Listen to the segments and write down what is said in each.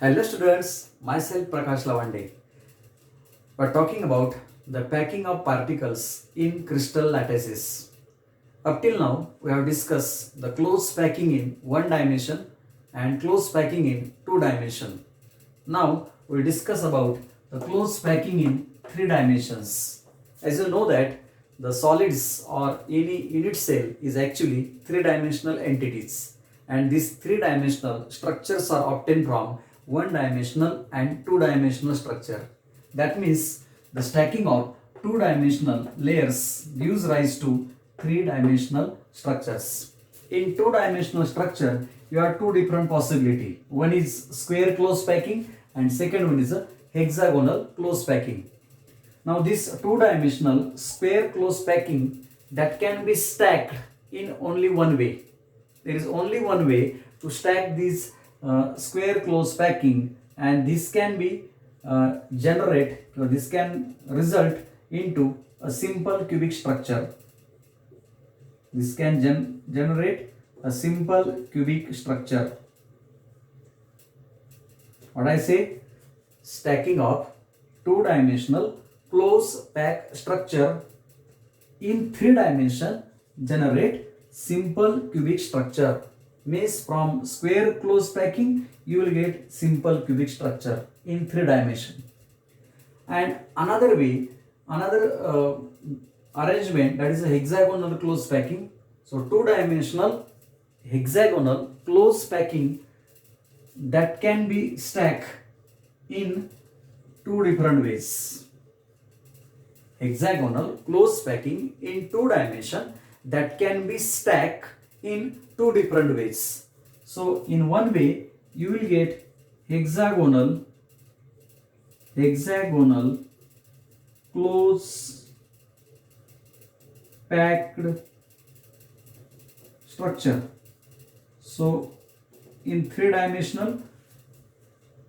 Hello students, myself Prakash Lavande. We're talking about the packing of particles in crystal lattices. Up till now, we have discussed the close packing in one dimension and close packing in two dimension. Now, we'll discuss about the close packing in three dimensions. As you know that the solids or any unit cell is actually three-dimensional entities, and these three-dimensional structures are obtained from one-dimensional and two-dimensional structure. That means the stacking of two-dimensional layers gives rise to three-dimensional structures. In two-dimensional structure, you have two different possibility. One is square close packing and second one is a hexagonal close packing. Now this two-dimensional square close packing that can be stacked in only one way. There is only one way to stack this square close packing, and this can be this can result into a simple cubic structure. This can generate a simple cubic structure. What I say? Stacking of two-dimensional close pack structure in three dimension generate simple cubic structure. Means from square close packing you will get simple cubic structure in three dimension. And another way, another arrangement, that is a hexagonal close packing. So two-dimensional hexagonal close packing that can be stacked in two different ways. Hexagonal close packing in two dimension that can be stacked in two different ways. So in one way you will get hexagonal close packed structure. So in three dimensional,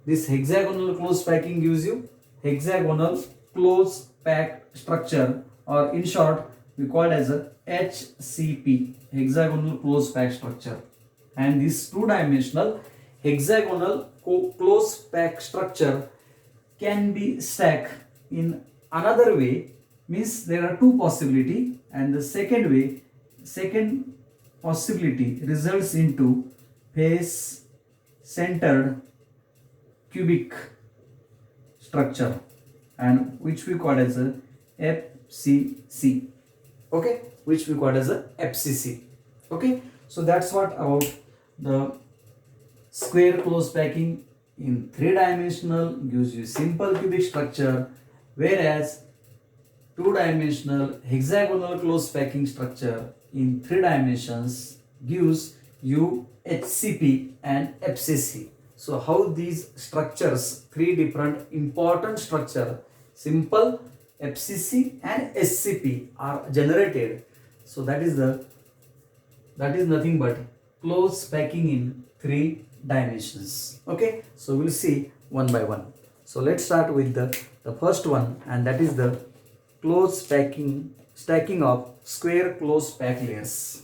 this hexagonal close packing gives you hexagonal close packed structure, or in short we call it as a HCP, hexagonal close packed structure. And this two-dimensional hexagonal close packed structure can be stacked in another way. Means there are two possibility, and the second possibility results into face centered cubic structure, and which we call as a FCC. Okay, which we call as a FCC. Okay, so that's what about the square close packing in three dimensional gives you simple cubic structure, whereas two dimensional hexagonal close packing structure in three dimensions gives you HCP and FCC. So how these structures, three different important structure, simple, FCC and SCP, are generated. So that is nothing but close packing in three dimensions. Okay, so we'll see one by one. So let's start with the first one, and that is the close packing, stacking of square close pack layers.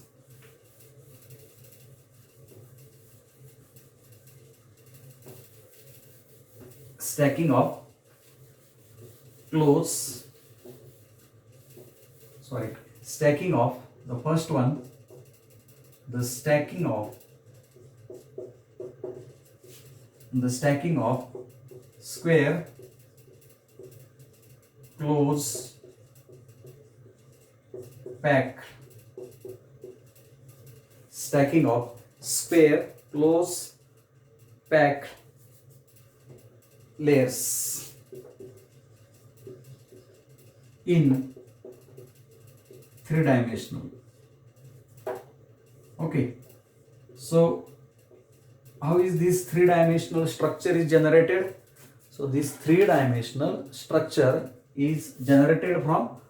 Stacking of stacking of the first one, the stacking of square close pack, stacking of square close pack layers in three dimensional. Okay, so how is this three dimensional structure is generated? So this three dimensional structure is generated from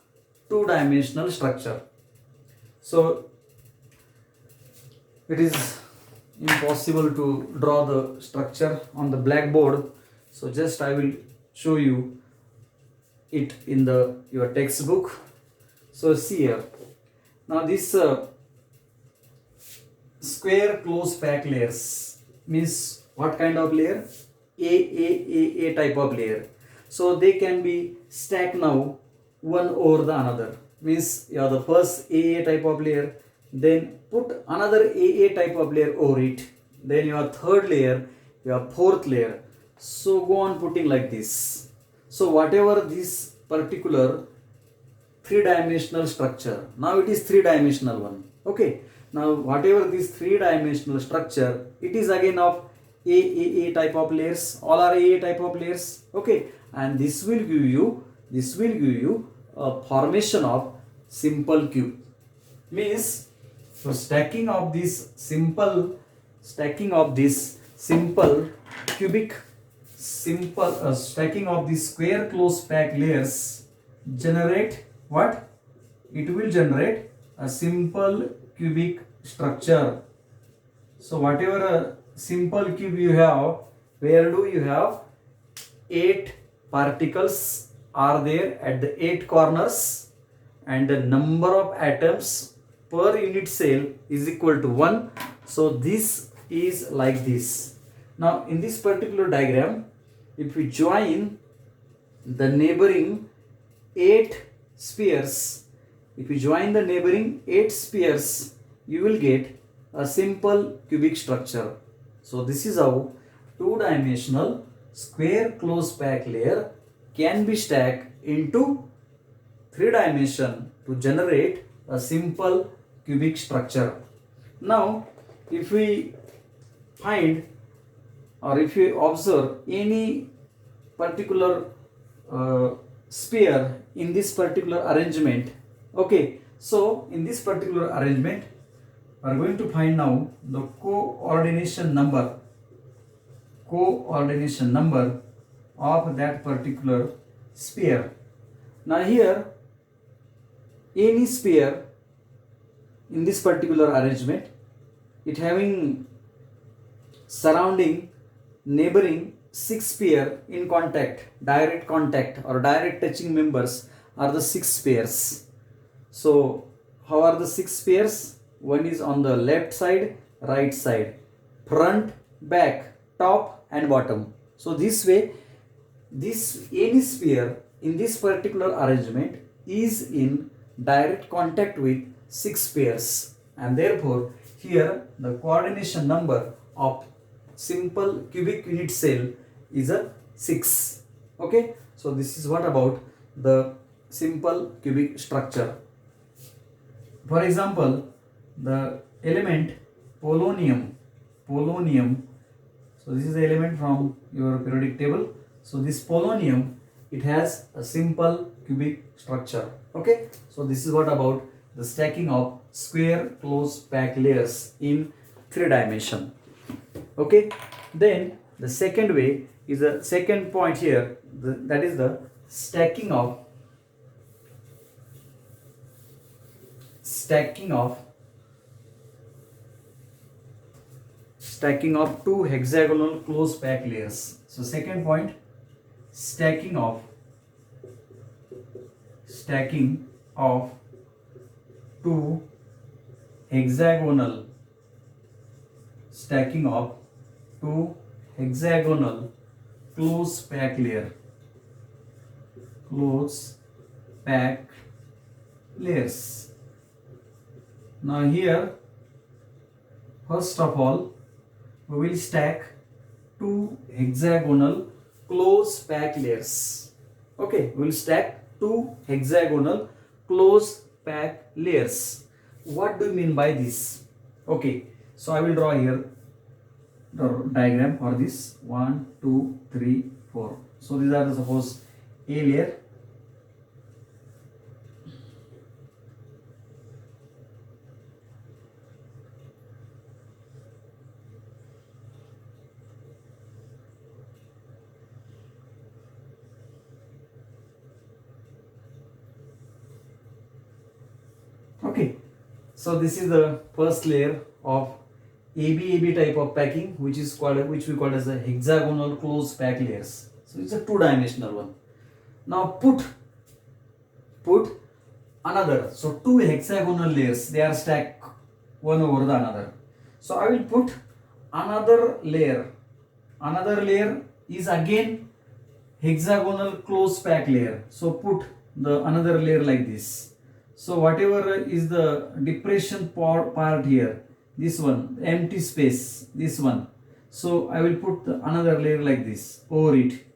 two dimensional structure. So it is impossible to draw the structure on the blackboard, so just I will show you it in your textbook. So see here, now this square close pack layers means what kind of layer? A type of layer. So they can be stacked now one over the another. Means you have the first A type of layer, then put another A type of layer over it. Then your third layer, your fourth layer. So go on putting like this. So whatever this particular three-dimensional structure, now it is three-dimensional one. Okay. Now whatever this three-dimensional structure, it is again of A type of layers. All are A type of layers. Okay. And this will give you a formation of simple cube. Means so stacking of this simple cubic stacking of these square close packed layers generate what? It will generate a simple cubic structure. So whatever a simple cube you have, where do you have 8 particles are there at the 8 corners, and the number of atoms per unit cell is equal to 1. So this is like this. Now in this particular diagram, if we join the neighboring 8 spheres, you will get a simple cubic structure. So this is how two-dimensional square close packed layer can be stacked into 3 dimension to generate a simple cubic structure. Now if we find or if we observe any particular sphere in this particular arrangement, okay, so in this particular arrangement we are going to find now the coordination number of that particular sphere. Now here any sphere in this particular arrangement, it having surrounding neighboring 6 sphere in contact, direct contact or direct touching members are the 6 spheres. So how are the 6 spheres? One is on the left side, right side, front, back, top and bottom. So this way, this any sphere in this particular arrangement is in direct contact with 6 spheres, and therefore here the coordination number of simple cubic unit cell is a 6. Okay, so this is what about the simple cubic structure. For example, the element polonium. So this is the element from your periodic table. So this polonium, it has a simple cubic structure. Okay, so this is what about the stacking of square close packed layers in 3 dimension. Okay, then the second way is the second point here, that is the stacking of two hexagonal close packed layers. So second point, stacking of two hexagonal close packed layers. Now here, first of all, we will stack two hexagonal close packed layers. Okay, we will stack two hexagonal close packed layers. What do you mean by this? Okay, so I will draw here the diagram for this 1, 2, 3, 4. So these are the suppose A layer. Okay, so this is the first layer of AB type of packing, which we call as a hexagonal close packed layers. So it's a 2-dimensional one. Now put another. So two hexagonal layers, they are stacked one over the another. So I will put another layer is again hexagonal close pack layer. So put the another layer like this. So whatever is the depression part here, this one, empty space, this one. So I will put another layer like this over it.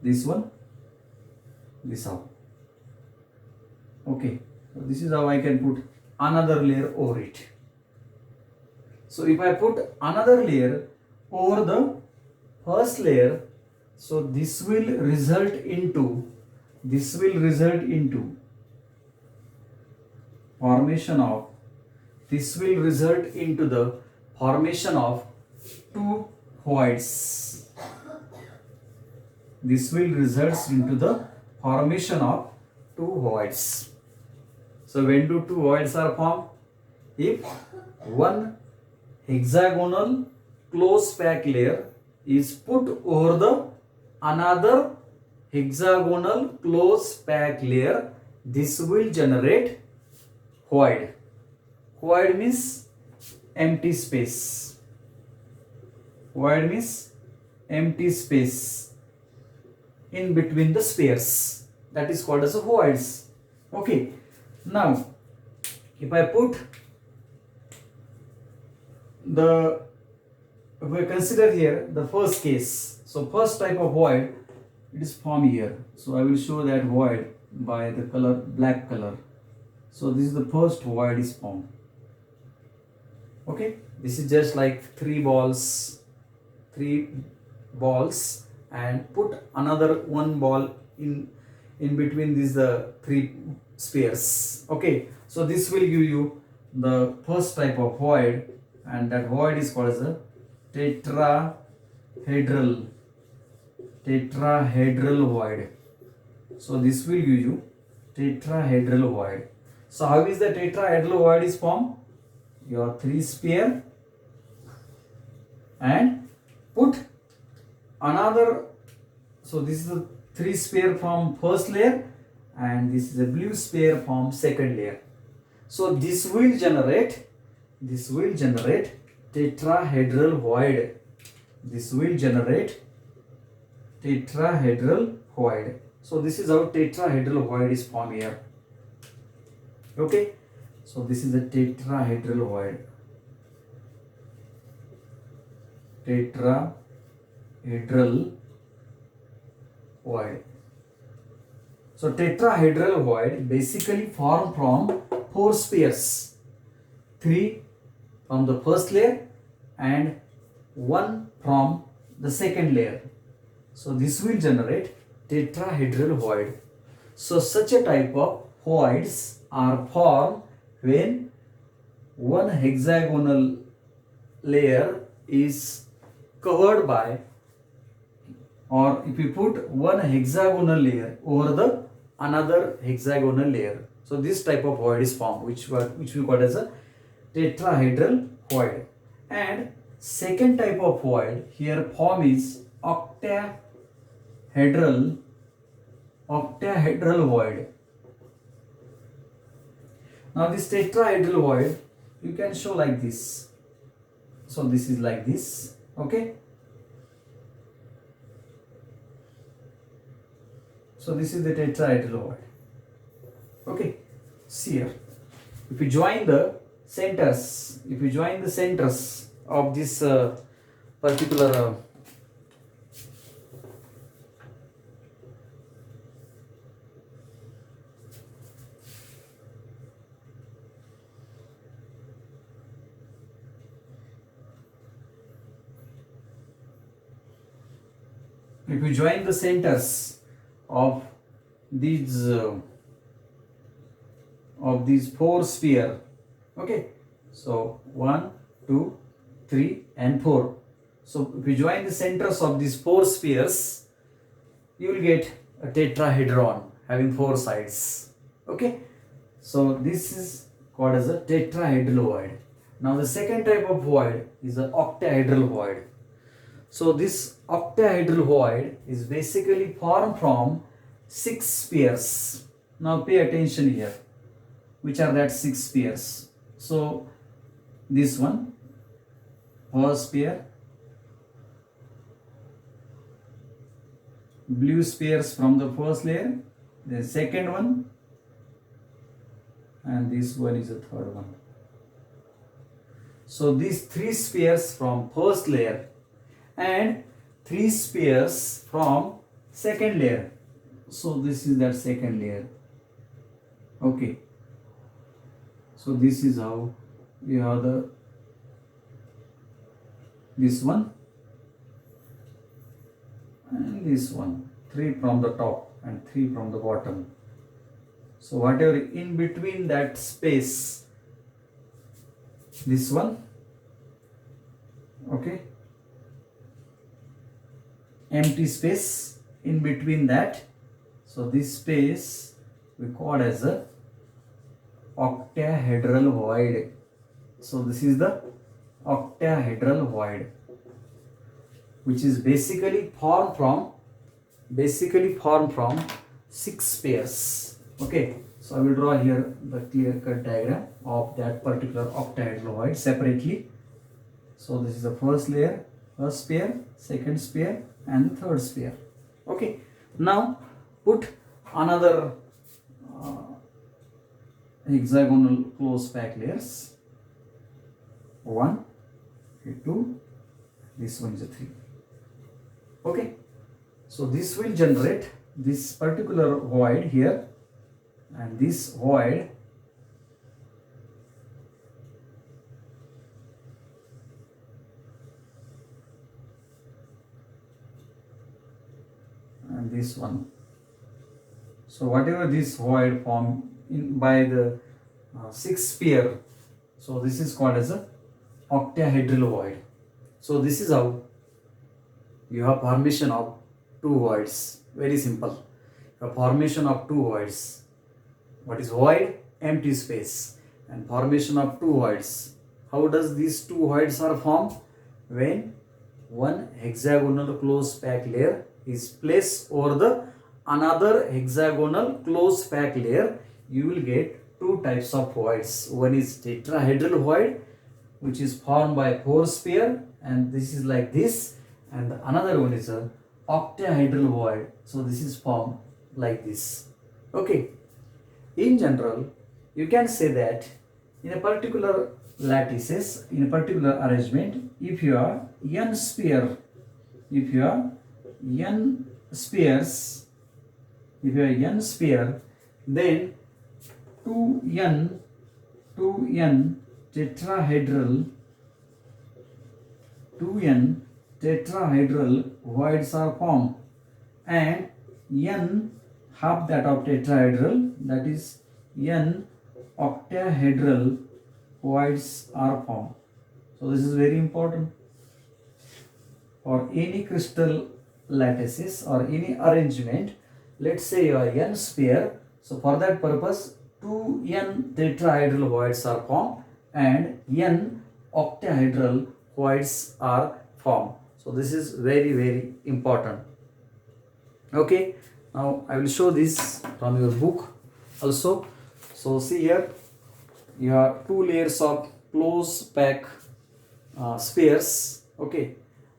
This one, this how. Okay, so this is how I can put another layer over it. So if I put another layer over the first layer, so this will result into formation of, this will result into the formation of two voids. This will result into the formation of two voids. So when do two voids are formed? If one hexagonal close pack layer is put over the another hexagonal close pack layer, this will generate void. Void means empty space. Void means empty space in between the spheres. That is called as a voids. Okay. Now, if I put if we consider here the first case, so first type of void, it is formed here. So I will show that void by the color black color. So this is the first void is formed. Okay, this is just like three balls and put another one ball in between these three spheres. Okay, so this will give you the first type of void, and that void is called as a tetrahedral void. So this will give you tetrahedral void. So how is the tetrahedral void is formed? Your three sphere and put another. So this is the three sphere from first layer and this is a blue sphere from second layer. So this will generate tetrahedral void. This will generate tetrahedral void. So this is how tetrahedral void is formed here. Okay, so this is the tetrahedral void. Tetrahedral void. So tetrahedral void basically formed from four spheres, three from the first layer and one from the second layer. So this will generate tetrahedral void. So such a type of voids are formed when one hexagonal layer is covered by, or if you put one hexagonal layer over the another hexagonal layer. So this type of void is formed, which we call as a tetrahedral void. And second type of void here form is octahedral void. Now this tetrahedral void you can show like this. So this is like this. Okay. So this is the tetrahedral void. Okay. See here. If you join the centers, of this particular if you join the centers of these four sphere, okay, so 1, 2, 3 and 4. So if you join the centers of these four spheres, you will get a tetrahedron having four sides. Okay, so this is called as a tetrahedral void. Now the second type of void is an octahedral void. So this octahedral void is basically formed from 6 spheres. Now pay attention here. Which are that 6 spheres? So this one, first sphere, blue spheres from the first layer, the second one, and this one is the third one. So these 3 spheres from first layer and 3 spheres from second layer. So this is that second layer. Okay. So this is how we have this one and this one. 3 from the top and 3 from the bottom. So whatever in between that space, this one, okay, empty space in between that. So this space we call as a octahedral void. So this is the octahedral void, which is basically formed from 6 spheres. Okay, so I will draw here the clear-cut diagram of that particular octahedral void separately. So this is the first layer, first sphere, second sphere, and the third sphere. Okay, now put another hexagonal close packed layers. 1, 2, this one is a 3. Okay, so this will generate this particular void here, and this void and this one. So whatever this void formed in by the 6th sphere, so this is called as a octahedral void. So this is how you have formation of 2 voids. Very simple. The formation of 2 voids. What is void? Empty space. And formation of 2 voids. How does these 2 voids are formed? When one hexagonal close packed layer is placed over the another hexagonal close packed layer, you will get 2 types of voids. One is tetrahedral void, which is formed by 4 sphere, and this is like this, and another one is a octahedral void. So this is formed like this. Okay, in general you can say that in a particular lattices, in a particular arrangement, if you are n spheres, then 2n tetrahedral voids are formed, and n half that of tetrahedral, that is n octahedral voids are formed. So this is very important for any crystal lattices or any arrangement. Let's say you are n sphere, so for that purpose 2n tetrahedral voids are formed and n octahedral voids are formed. So this is very, very important. Okay, now I will show this from your book also. So see here, you have 2 layers of close pack spheres. Okay,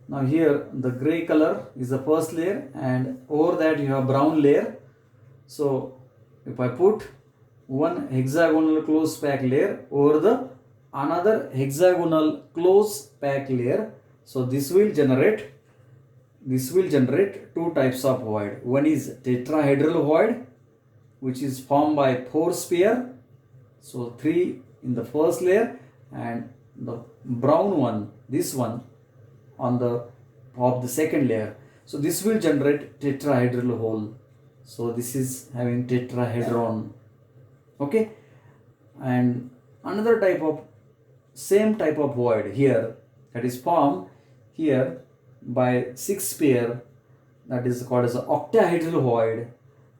now here the gray color is the first layer, and over that you have brown layer. So if I put one hexagonal close pack layer over the another hexagonal close pack layer, so this will generate 2 types of void. One is tetrahedral void, which is formed by 4 sphere, so 3 in the first layer, and the brown one, this one, on the of the second layer. So this will generate tetrahedral hole. So this is having tetrahedron. Okay, and another same type of void here, that is formed here by 6 sphere, that is called as an octahedral void,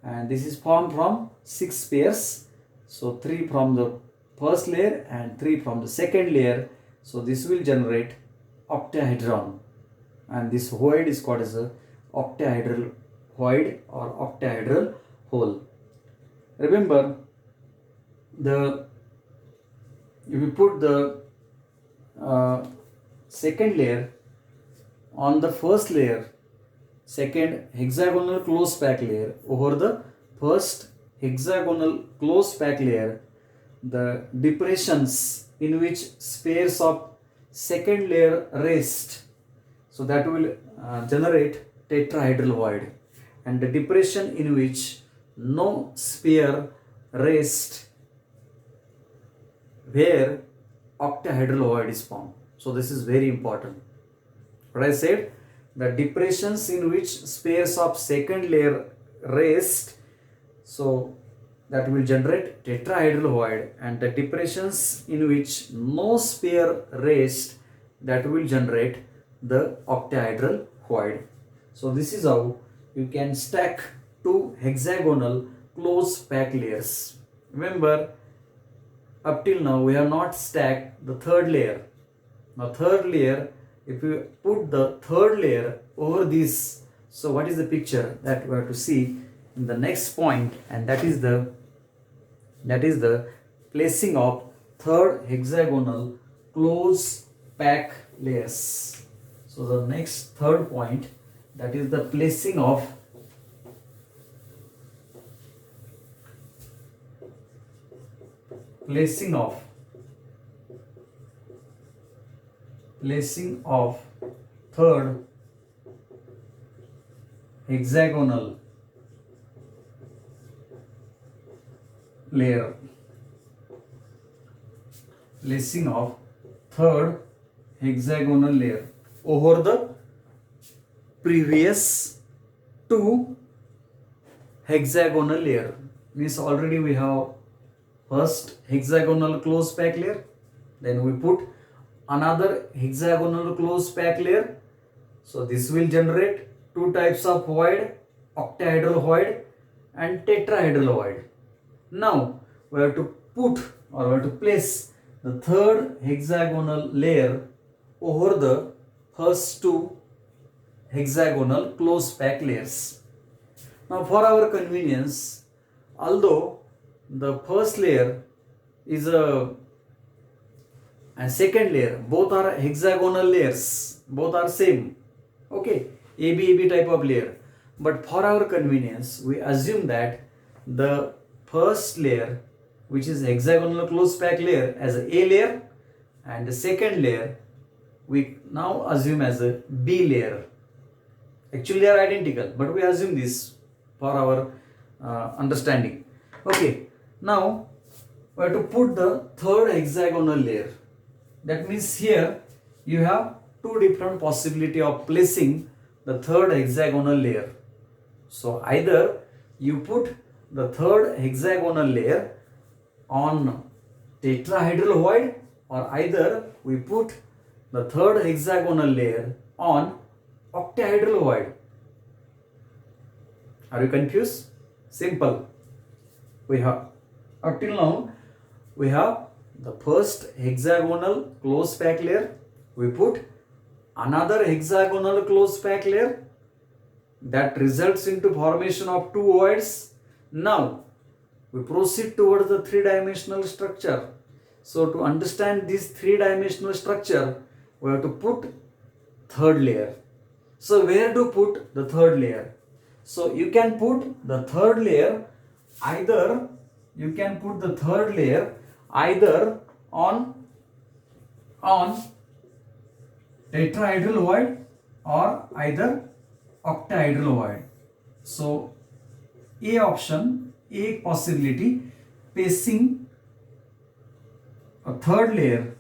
and this is formed from 6 spheres. So 3 from the first layer and 3 from the second layer. So this will generate octahedron, and this void is called as a octahedral void or octahedral hole. Remember, if you put the second layer on the first layer, second hexagonal close pack layer over the first hexagonal close pack layer, the depressions in which spares of second layer rest, so that will generate tetrahedral void, and the depression in which no sphere rest, where octahedral void is formed. So this is very important. What I said, the depressions in which spares of second layer rest, so that will generate tetrahedral void, and the depressions in which no sphere rest, that will generate the octahedral void. So this is how you can stack two hexagonal close pack layers. Remember, up till now we have not stacked the third layer. Now third layer, if you put the third layer over this, so what is the picture that we have to see in the next point, and that is the placing of third hexagonal close pack layers. So the next third point, that is the placing of third hexagonal layer. Placing of third hexagonal layer over the previous two hexagonal layer. Means already we have first hexagonal close pack layer, then we put another hexagonal close pack layer. So this will generate two types of void, octahedral void and tetrahedral void. Now we have to put, or we have to place the third hexagonal layer over the first two hexagonal close pack layers. Now for our convenience, although the first layer is and second layer, both are hexagonal layers, both are same, okay, AB type of layer, but for our convenience we assume that the first layer, which is hexagonal close pack layer, as a layer, and the second layer we now assume as a B layer. Actually they are identical, but we assume this for our understanding. Okay, now we have to put the third hexagonal layer. That means here you have two different possibility of placing the third hexagonal layer. So either you put the third hexagonal layer on tetrahedral void, or either we put the third hexagonal layer on octahedral void. Are you confused? Simple. We have, up till now we have the first hexagonal close pack layer, we put another hexagonal close pack layer, that results into formation of two voids. Now we proceed towards the three-dimensional structure. So to understand this three-dimensional structure, we have to put third layer. So where to put the third layer? So you can put the third layer either on tetrahedral void or either octahedral void. So A option, A possibility, placing a third layer,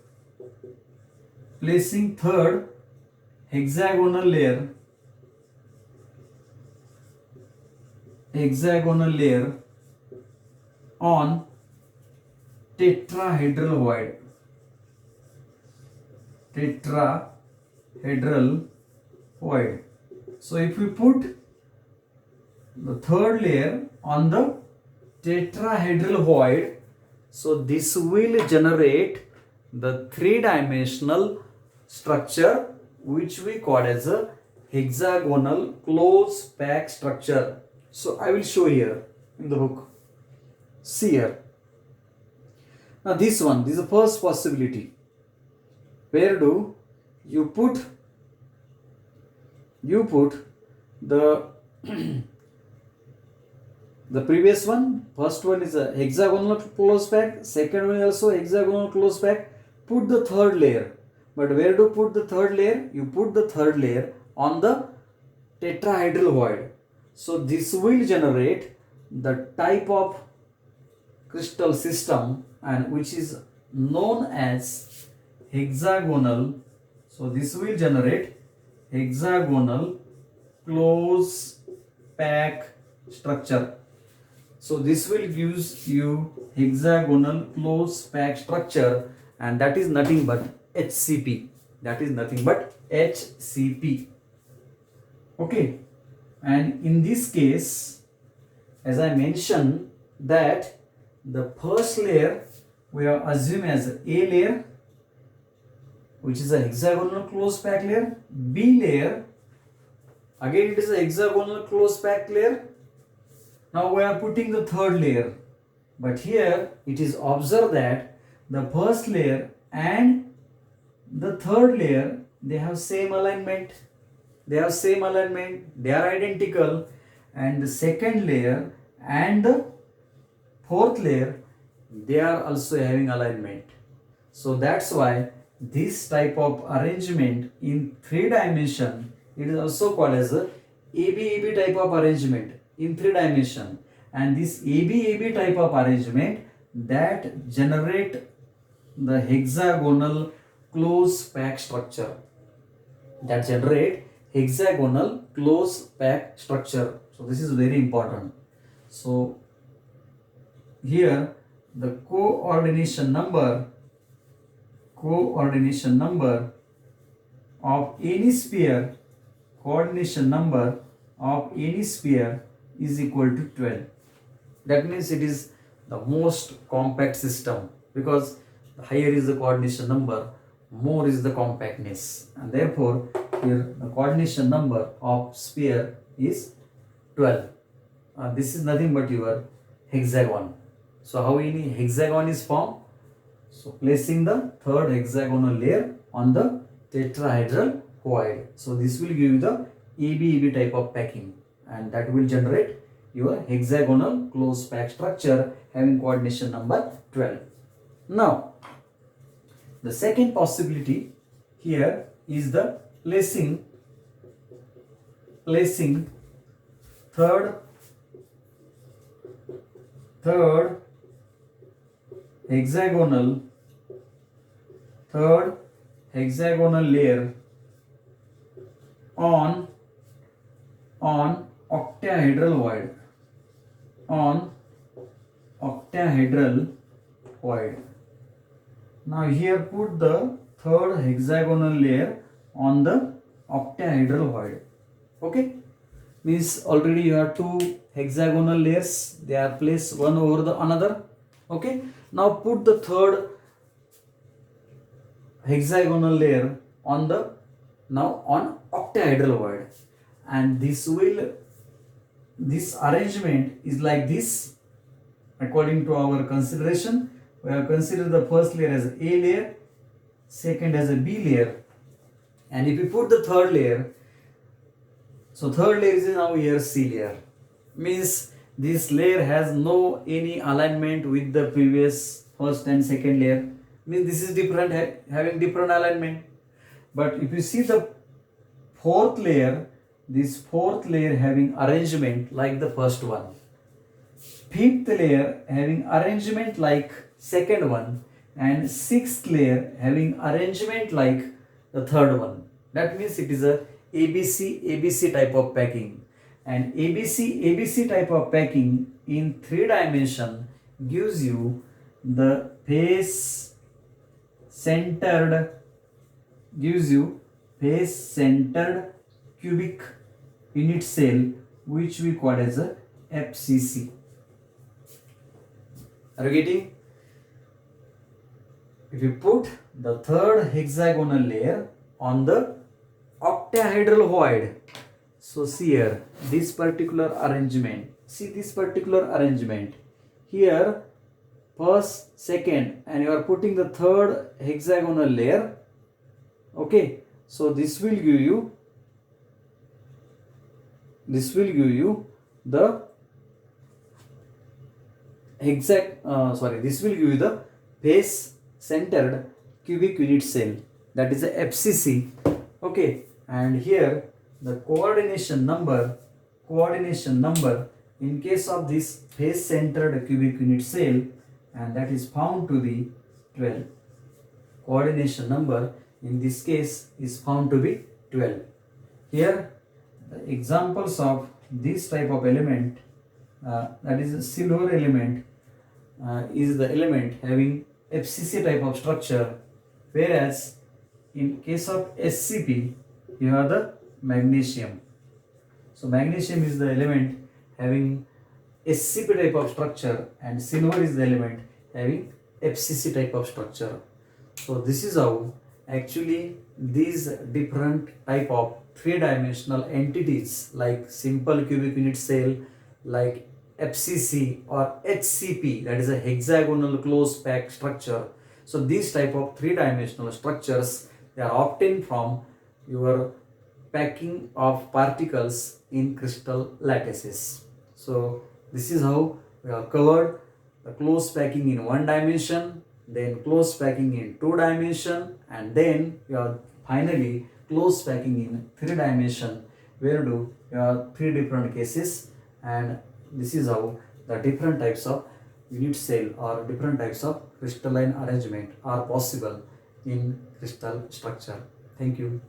placing third hexagonal layer on tetrahedral void. So if we put the third layer on the tetrahedral void, so this will generate the three-dimensional structure which we call as a hexagonal close pack structure. So I will show here in the book. See here. Now this one, this is the first possibility. Where do you put the the previous one, first one is a hexagonal close pack, second one is also hexagonal close pack. Put the third layer. But where to put the third layer? You put the third layer on the tetrahedral void. So this will generate the type of crystal system and which is known as hexagonal. So this will generate hexagonal close pack structure. So this will gives you hexagonal close pack structure, and that is nothing but HCP. That is nothing but HCP. Okay. And in this case, as I mentioned, that the first layer we are assume as A layer, which is a hexagonal close pack layer. B layer, again it is a hexagonal close pack layer. Now we are putting the third layer, but here it is observed that the first layer and the third layer, they have same alignment. They have same alignment, they are identical, and the second layer and the fourth layer, they are also having alignment. So that's why this type of arrangement in 3 dimension, it is also called as a ABAB type of arrangement in 3 dimension. And this ABAB type of arrangement that generate the hexagonal close pack structure. That generate hexagonal close pack structure. So this is very important. So here the coordination number of any sphere, is equal to 12. That means it is the most compact system, because the higher is the coordination number, more is the compactness, and therefore here the coordination number of sphere is 12. This is nothing but your hexagon. So how any hexagon is formed? So placing the third hexagonal layer on the tetrahedral void. So this will give you the ABAB type of packing, and that will generate your hexagonal close pack structure having coordination number 12. Now the second possibility here is the placing third hexagonal layer on octahedral void. Now here put the third hexagonal layer on the octahedral void. Okay, means already you have two hexagonal layers, they are placed one over the another. Okay, now put the third hexagonal layer on the octahedral void, and this arrangement is like this. According to our consideration, we have considered the first layer as A layer, second as a B layer, and if we put the third layer, so third layer is now here C layer, means this layer has no any alignment with the previous first and second layer, means this is different, having different alignment. But if you see the fourth layer, this fourth layer having arrangement like the first one, fifth layer having arrangement like second one, and sixth layer having arrangement like the third one. That means it is a ABC type of packing, and ABC type of packing in 3 dimension gives you the face centered cubic unit cell, which we call as a FCC. Are you getting? If you put the third hexagonal layer on the octahedral void, so see here this particular arrangement, here first, second, and you are putting the third hexagonal layer. Okay, so this will give you this will give you the this will give you the face centered cubic unit cell, that is a FCC. Okay, and here the coordination number in case of this face centered cubic unit cell, and that is found to be 12. Coordination number in this case is found to be 12. Here the examples of this type of element, that is a silver element, is the element having FCC type of structure, whereas in case of SCP you have the magnesium. So magnesium is the element having SCP type of structure and silver is the element having FCC type of structure. So this is how actually these different type of three-dimensional entities like simple cubic unit cell, like FCC or HCP, that is a hexagonal closed packed structure. So these type of three-dimensional structures, they are obtained from your packing of particles in crystal lattices. So this is how we have covered the closed packing in one dimension, then closed packing in two dimension, and then you have finally closed packing in three dimension, where you have three different cases, and this is how the different types of unit cell or different types of crystalline arrangement are possible in crystal structure. Thank you.